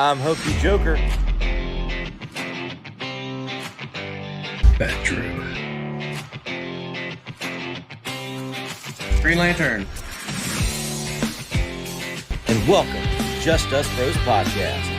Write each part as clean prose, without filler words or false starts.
I'm Hokey Joker. Bedroom. Green Lantern. And welcome to Just Us Bros Podcast.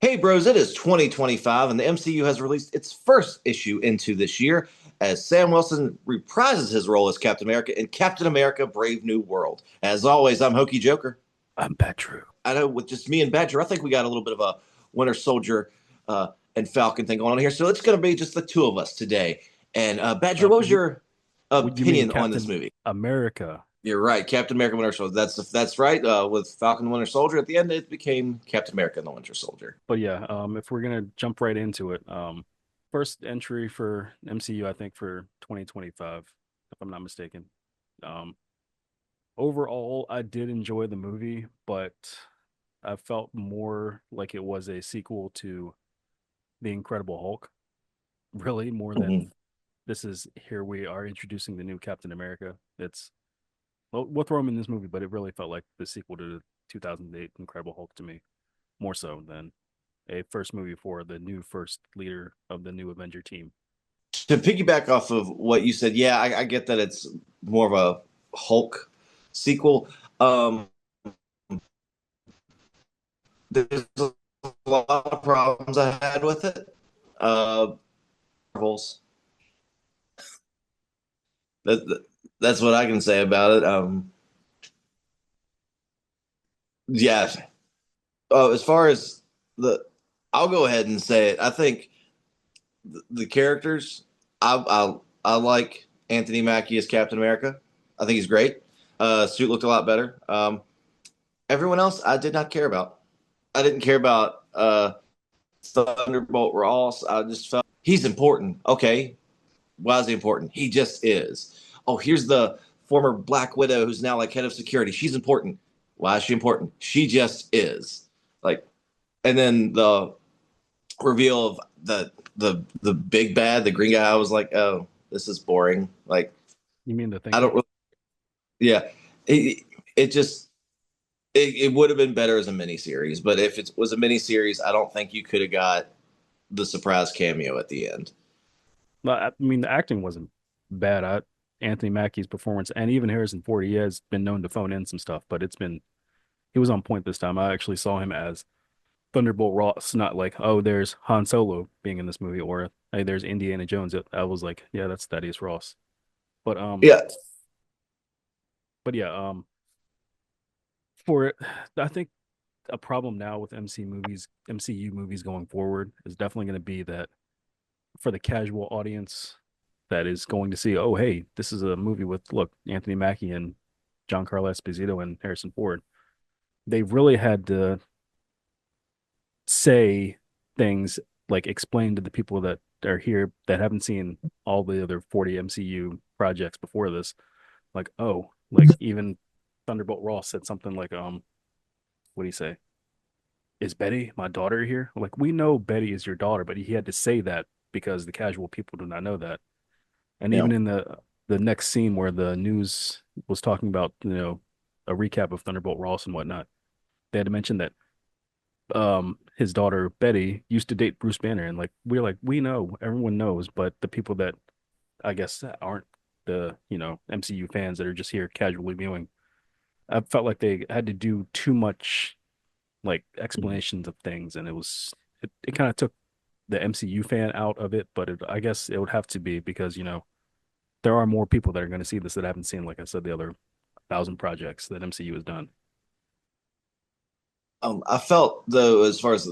Hey bros, it is 2025 and the MCU has released its first issue into this year as Sam Wilson reprises his role as Captain America in Captain America Brave New World. As always, I'm Hokey Joker. I'm Bedroom. I know with just me and Badger, I think we got a little bit of a Winter Soldier and Falcon thing going on here. So it's going to be just the two of us today. And Badger, what was your opinion on this movie? America. You're right, Captain America Winter Soldier. That's right. With Falcon and Winter Soldier, at the end, it became Captain America and the Winter Soldier. But yeah, if we're gonna jump right into it, first entry for MCU, I think for 2025, if I'm not mistaken. Um, Overall, I did enjoy the movie, but I felt more like it was a sequel to The Incredible Hulk, really more than this is here we are introducing the new Captain America. Well, we'll throw him in this movie, but it really felt like the sequel to the 2008 Incredible Hulk to me, more so than a first movie for the new first leader of the new Avenger team. To piggyback off of what you said, yeah, I get that it's more of a Hulk sequel. There's a lot of problems I had with it. Marvels. That's what I can say about it. Yeah. As far as I'll go ahead and say it. I think the characters, I like Anthony Mackie as Captain America. I think he's great. Suit looked a lot better. Everyone else, I did not care about. I didn't care about Thunderbolt Ross. I just felt he's important. Okay, why is he important? He just is. Oh, here's the former Black Widow who's now like head of security. She's important. Why is she important? She just is. Like, and then the reveal of the big bad, the green guy. I was like, oh, this is boring. Like, You mean the thing? I don't really. Yeah, it just it would have been better as a miniseries, but if it was a miniseries, I don't think you could have got the surprise cameo at the end. I mean, the acting wasn't bad. Anthony Mackie's performance, and even Harrison Ford, he has been known to phone in some stuff, but he was on point this time. I actually saw him as Thunderbolt Ross, not like, oh, there's Han Solo being in this movie, or hey, there's Indiana Jones. I was like, yeah, that's Thaddeus Ross. But Yeah, but yeah, for it, I think a problem now with MCU movies going forward is definitely going to be that for the casual audience that is going to see, oh, hey, this is a movie with look Anthony Mackie and Giancarlo Esposito and Harrison Ford. They really had to say things like explain to the people that are here that haven't seen all the other 40 MCU projects before this, like, oh, like even Thunderbolt Ross said something like, what do you say? Is Betty my daughter here? Like, we know Betty is your daughter, but he had to say that because the casual people do not know that. And yeah. even in the next scene where the news was talking about, a recap of Thunderbolt Ross and whatnot, they had to mention that his daughter Betty used to date Bruce Banner, and like we know, everyone knows, but the people that I guess aren't the MCU fans that are just here casually viewing, I felt like they had to do too much like explanations of things, and it kind of took the MCU fan out of it, but I guess it would have to be because there are more people that are going to see this that haven't seen, like I said, the other 1,000 projects that MCU has done. I felt though, as far as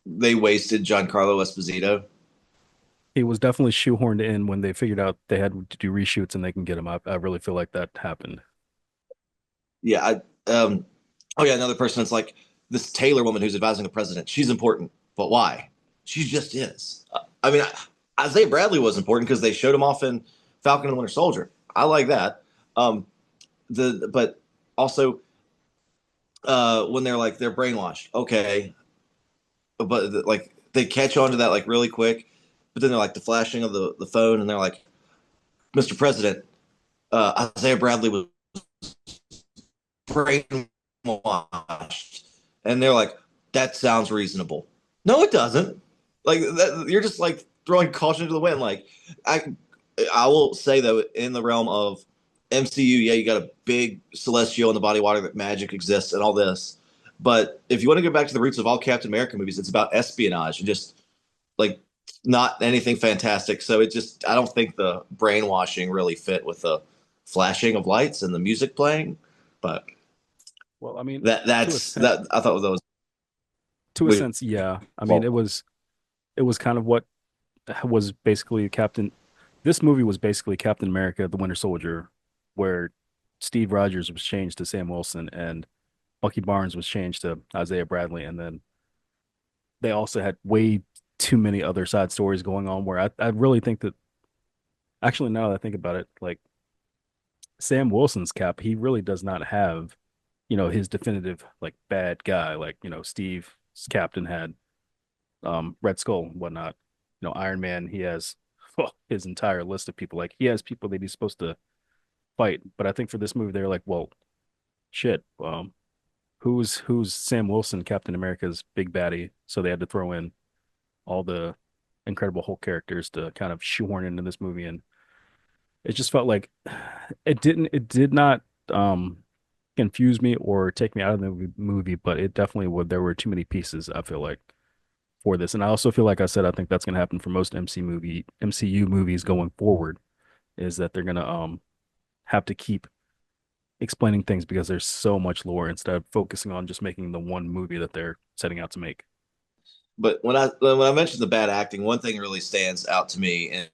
they wasted Giancarlo Esposito. He was definitely shoehorned in when they figured out they had to do reshoots and they can get him. I really feel like that happened. Yeah, oh yeah, another person that's like this Taylor woman who's advising the president. She's important, but why? She just is. I mean, Isaiah Bradley was important because they showed him off in Falcon and the Winter Soldier. I like that. But also when they're brainwashed, okay, but like they catch on to that like really quick, but then they're like the flashing of the phone, and they're like, Mr. President, Isaiah Bradley was brainwashed, and they're like, that sounds reasonable. No, it doesn't. Like that, you're just like throwing caution to the wind. Like I, I will say though, in the realm of MCU, yeah, you got a big celestial in the body water that magic exists and all this. But if you want to go back to the roots of all Captain America movies, it's about espionage and just like not anything fantastic. So it just I don't think the brainwashing really fit with the flashing of lights and the music playing. But Well, I mean, to a that's sense, that I thought that to a was sense, yeah. I mean, well, it was kind of what was basically Captain. This movie was basically Captain America: The Winter Soldier, where Steve Rogers was changed to Sam Wilson and Bucky Barnes was changed to Isaiah Bradley, and then they also had way too many other side stories going on. Where I really think that actually now that I think about it, like Sam Wilson's Cap, he really does not have his definitive like bad guy like Steve's Captain had Red Skull and whatnot. Iron Man, he has his entire list of people. Like he has people that he's supposed to fight. But I think for this movie, they're like, well, shit, who's Sam Wilson, Captain America's big baddie? So they had to throw in all the Incredible Hulk characters to kind of shoehorn into this movie, and it just felt like it did not confuse me or take me out of the movie, but it definitely would. There were too many pieces, I feel like, for this. And I also feel like I said, I think that's going to happen for most MCU movies going forward, is that they're going to have to keep explaining things because there's so much lore instead of focusing on just making the one movie that they're setting out to make. but when I mentioned the bad acting, one thing really stands out to me, and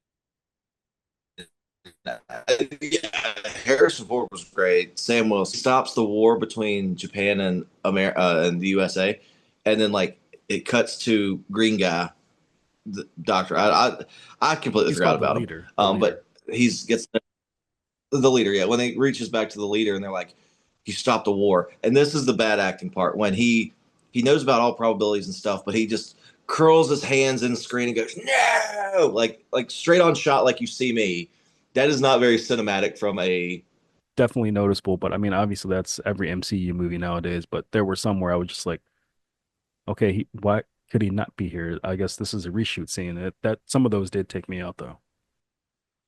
yeah, Harrison Ford was great. Sam Wilson stops the war between Japan and America and the USA, and then like it cuts to Green Guy, the doctor. I completely He's forgot called the about him. leader. The leader. But he's gets the leader. Yeah, when he reaches back to the leader, and they're like, "You stopped the war." And this is the bad acting part when he knows about all probabilities and stuff, but he just curls his hands in the screen and goes, "No!" Like straight on shot, like you see me. That is not very cinematic from a Definitely noticeable, but I mean, obviously that's every MCU movie nowadays. But there were some where I was just like, okay, why could he not be here? I guess this is a reshoot scene. That some of those did take me out though.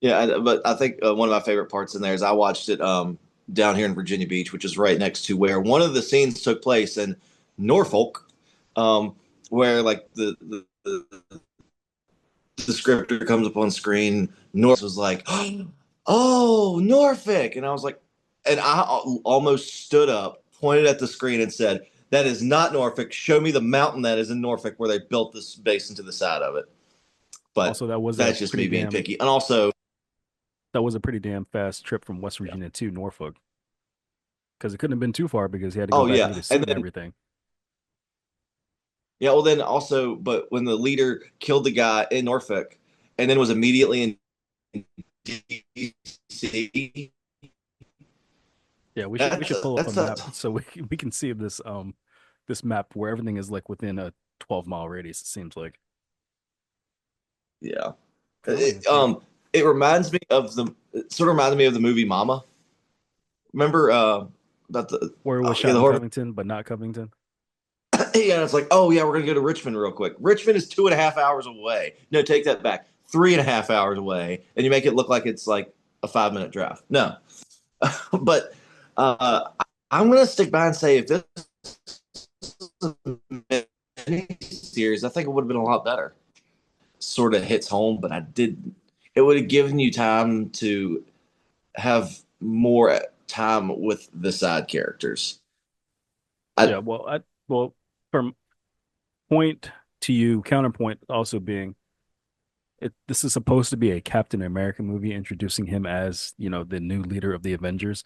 yeah. But I think one of my favorite parts in there is I watched it down here in Virginia Beach, which is right next to where one of the scenes took place in Norfolk, where like the scripter comes up on screen. North was like, "Oh, Norfolk," and I was like, and I almost stood up, pointed at the screen, and said, "That is not Norfolk. Show me the mountain that is in Norfolk where they built this base into the side of it." But Also, that's just me being picky, and also, that was a pretty damn fast trip from West yeah. Virginia to Norfolk because it couldn't have been too far because he had to go Oh back and yeah, get his and suit and then everything. yeah, well then also, but when the leader killed the guy in Norfolk, and then was immediately in DC, Yeah, we should pull up a that's a map so we can see this map where everything is like within a 12-mile radius. It seems like yeah. because I don't even think It reminds me of the. It sort of reminded me of the movie Mama. Remember about the where it was yeah shot the in horror. Covington, but not Covington. Yeah, it's like oh yeah, we're gonna go to Richmond real quick. Richmond is 2.5 hours away. No, take that back. 3.5 hours away, and you make it look like it's like a 5 minute drive. No, but uh, I'm gonna stick by and say if this was a mini series, I think it would have been a lot better. Sort of hits home, but I did. It would have given you time to have more time with the side characters. I Yeah, well from point to you, counterpoint also being this is supposed to be a Captain America movie introducing him as, the new leader of the Avengers,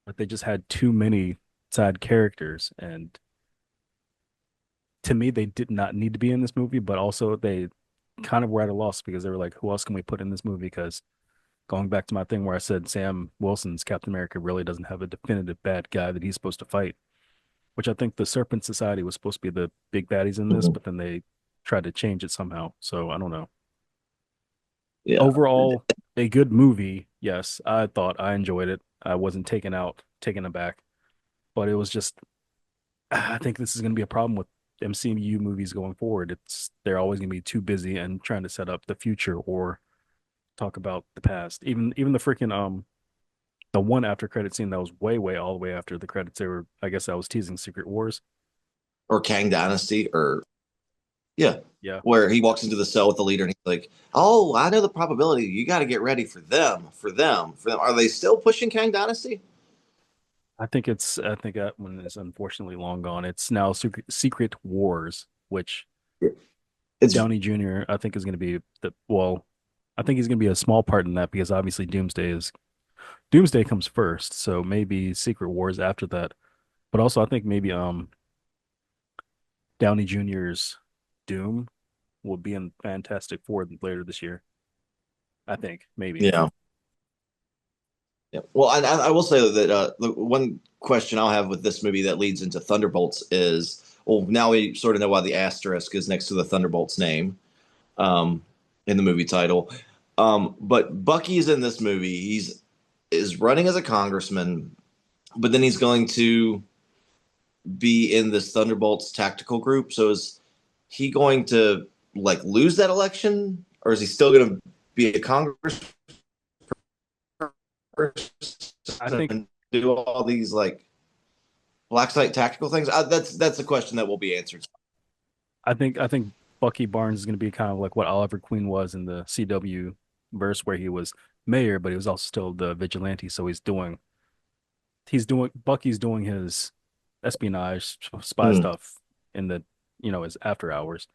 but they just had too many side characters and to me they did not need to be in this movie, but also they kind of were at a loss because they were like, who else can we put in this movie? Because going back to my thing where I said Sam Wilson's Captain America really doesn't have a definitive bad guy that he's supposed to fight, which I think the Serpent Society was supposed to be the big baddies in this, but then they tried to change it somehow. So I don't know. yeah. Overall, a good movie, Yes, I thought I enjoyed it. I wasn't taken aback, but it was just I think this is going to be a problem with MCU movies going forward. It's they're always going to be too busy and trying to set up the future or talk about the past. Even the freaking the one after credit scene that was way all the way after the credits. They were I guess I was teasing Secret Wars. Or Kang Dynasty, or yeah, Yeah, where he walks into the cell with the leader and he's like, "Oh, I know the probability. You got to get ready for them, for them, for them." Are they still pushing Kang Dynasty? I think that one is unfortunately long gone. It's now Secret Wars, which It's Downey Jr. I think is going to be the well. I think he's going to be a small part in that because obviously Doomsday comes first, so maybe Secret Wars after that. But also, I think maybe Downey Jr.'s Doom will be in Fantastic Four later this year. I think maybe. yeah, yeah. Well, I will say that the one question I'll have with this movie that leads into Thunderbolts is, well, now we sort of know why the asterisk is next to the Thunderbolts name, um, in the movie title. But Bucky's in this movie. He's is running as a congressman, but then he's going to be in this Thunderbolts tactical group. So is he going to like lose that election, or is he still going to be a congressperson I think and do all these like black site tactical things? That's a question that will be answered. I think Bucky Barnes is going to be kind of like what Oliver Queen was in the CW verse, where he was mayor, but he was also still the vigilante. So Bucky's doing his espionage spy Mm. stuff in the his after hours.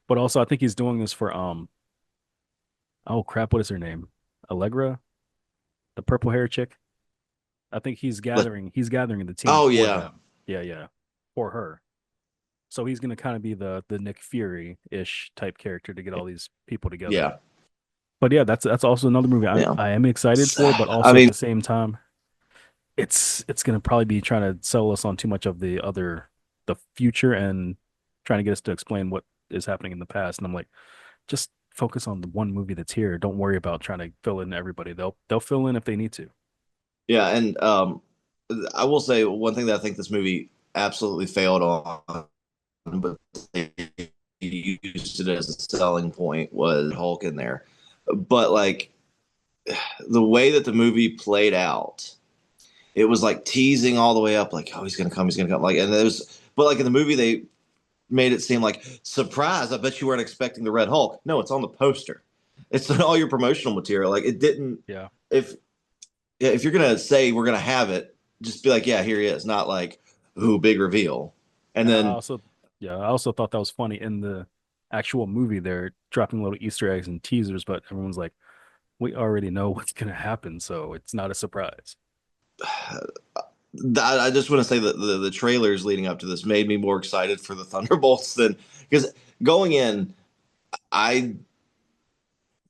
But also I think he's doing this for oh crap, what is her name? Allegra, the purple hair chick. I think he's gathering the team Oh for yeah, them. Yeah, yeah. For her. So he's gonna kind of be the Nick Fury-ish type character to get all these people together. yeah, But yeah, that's also another movie yeah. I am excited for, but I also at mean, the same time, it's gonna probably be trying to sell us on too much of the future and trying to get us to explain what is happening in the past. And I'm like, just focus on the one movie that's here. Don't worry about trying to fill in everybody. They'll fill in if they need to. yeah, and I will say one thing that I think this movie absolutely failed on, but they used it as a selling point, was Hulk in there. But like the way that the movie played out, it was like teasing all the way up, like, oh, he's gonna come. Like, and it was, but like in the movie, they made it seem like surprise. I bet you weren't expecting the Red Hulk. No, it's on the poster. It's in all your promotional material. Like it didn't. Yeah. If if you're gonna say we're gonna have it, just be like, yeah, here he is. Not like, ooh, big reveal. And And then I also thought that was funny in the actual movie. They're dropping little Easter eggs and teasers, but everyone's like, we already know what's gonna happen, so it's not a surprise. I just want to say that the trailers leading up to this made me more excited for the Thunderbolts than, because going in, I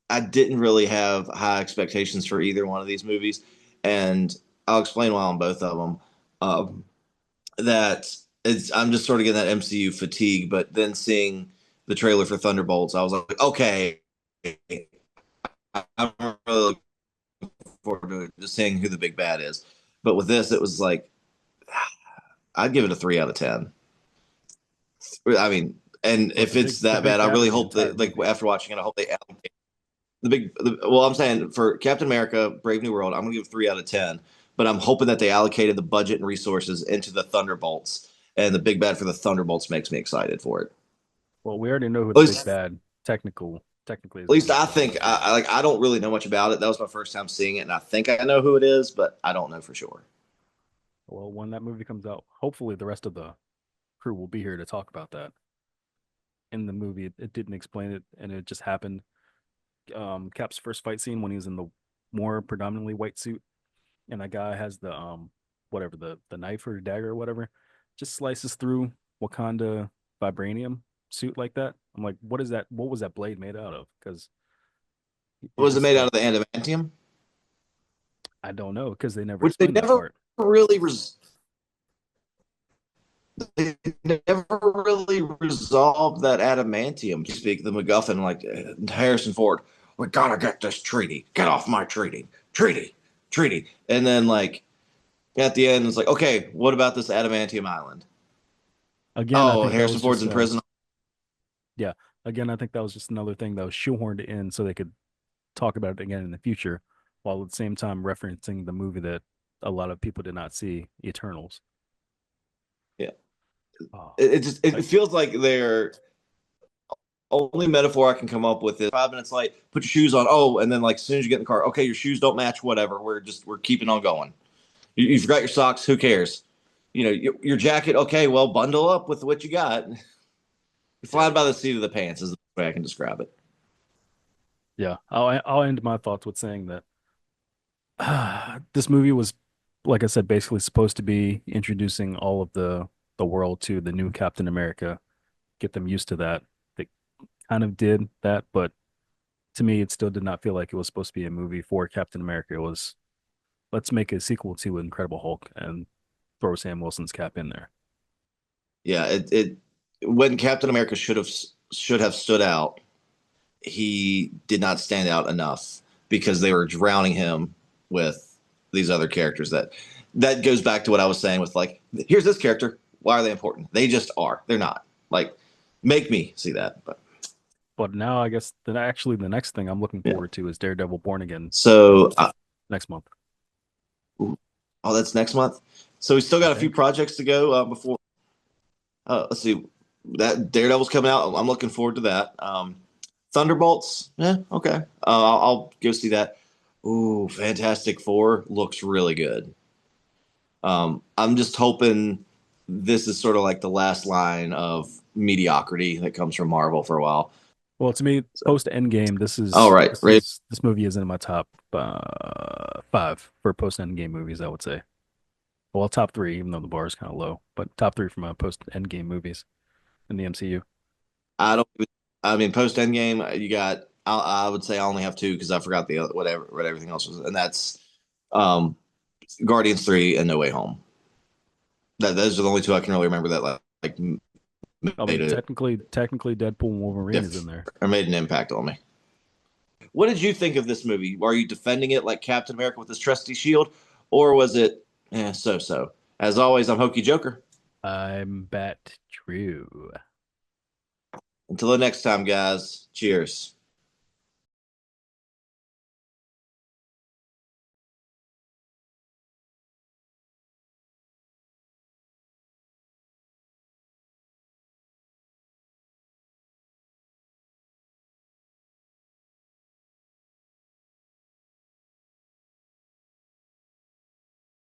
I didn't really have high expectations for either one of these movies, and I'll explain why on both of them. Um, that I'm just sort of getting that MCU fatigue, but then seeing the trailer for Thunderbolts, I was like, okay, I'm really looking forward to just seeing who the big bad is. But with this, it was like I'd give it a 3 out of 10. I mean, and But if it's the that big bad, I bad of really the hope entire that, like, movie. after watching it, I hope they allocate well, I'm saying for Captain America, Brave New World, I'm gonna give 3 out of 10. But I'm hoping that they allocated the budget and resources into the Thunderbolts, and the big bad for the Thunderbolts makes me excited for it. Well, we already know who At the big least, bad technically at is going to least be I for think Thunderbolts. I don't really know much about it. That was my first time seeing it, and I think I know who it is, but I don't know for sure. Well, when that movie comes out, hopefully the rest of the crew will be here to talk about that. In the movie, it didn't explain it, and it just happened. Cap's first fight scene when he was in the more predominantly white suit, and that guy has the whatever the knife or dagger or whatever, just slices through Wakanda vibranium suit like that. I'm like, what is that? What was that blade made out of? Because it Was it just made out like of the adamantium? I don't know because they never Which they explained that never part. really they never really resolved that adamantium. To speak the MacGuffin, like Harrison Ford. we gotta get this treaty. Get off my treaty. Treaty. Treaty. And then like at the end, it's like, okay, what about this adamantium island? Again, I Oh, think that Harrison was Ford's just in prison. yeah. Again, I think that was just another thing that was shoehorned in so they could talk about it again in the future, while at the same time referencing the movie that a lot of people did not see, Eternals. Yeah. Oh, It just it like feels like they're only metaphor I can come up with is 5 minutes late, put your shoes on. Oh, and then like as soon as you get in the car, okay, your shoes don't match, whatever. We're keeping on going. You forgot your socks, who cares? You know, your jacket, okay, well, bundle up with what you got. You're yeah, flying by the seat of the pants is the way I can describe it. yeah. I'll end my thoughts with saying that this movie was, like I said, basically supposed to be introducing all of the world to the new Captain America, get them used to that. They kind of did that, but to me, it still did not feel like it was supposed to be a movie for Captain America. It was, let's make a sequel to Incredible Hulk and throw Sam Wilson's cap in there. Yeah, it when Captain America should have stood out, he did not stand out enough because they were drowning him with these other characters that goes back to what I was saying with like here's this character, why are they important? They just are. They're not. Like make me see that. But But now I guess that actually the next thing I'm looking yeah. forward to is Daredevil Born Again So next month. oh, that's next month. So we still I got a few think. projects to go before. Let's see, that Daredevil's coming out. I'm looking forward to that. Thunderbolts, yeah, okay. I'll go see that. Ooh, Fantastic Four looks really good. I'm just hoping this is sort of like the last line of mediocrity that comes from Marvel for a while. Well, to me, So, post Endgame, all right, this movie is in my top five for post Endgame movies. I would say. Well, top three, even though the bar is kind of low, but top three for my post Endgame movies in the MCU. I don't. I mean, post Endgame, you got. I would say I only have two because I forgot the other, whatever what everything else was, and that's um, Guardians 3 and No Way Home. Those are the only two I can really remember that like I made mean, a technically, Deadpool and Wolverine is in diff there. or made an impact on me. What did you think of this movie? Are you defending it like Captain America with his trusty shield, or was it so so? As always, I'm Hokey Joker. I'm Bat True. Until the next time, guys. Cheers.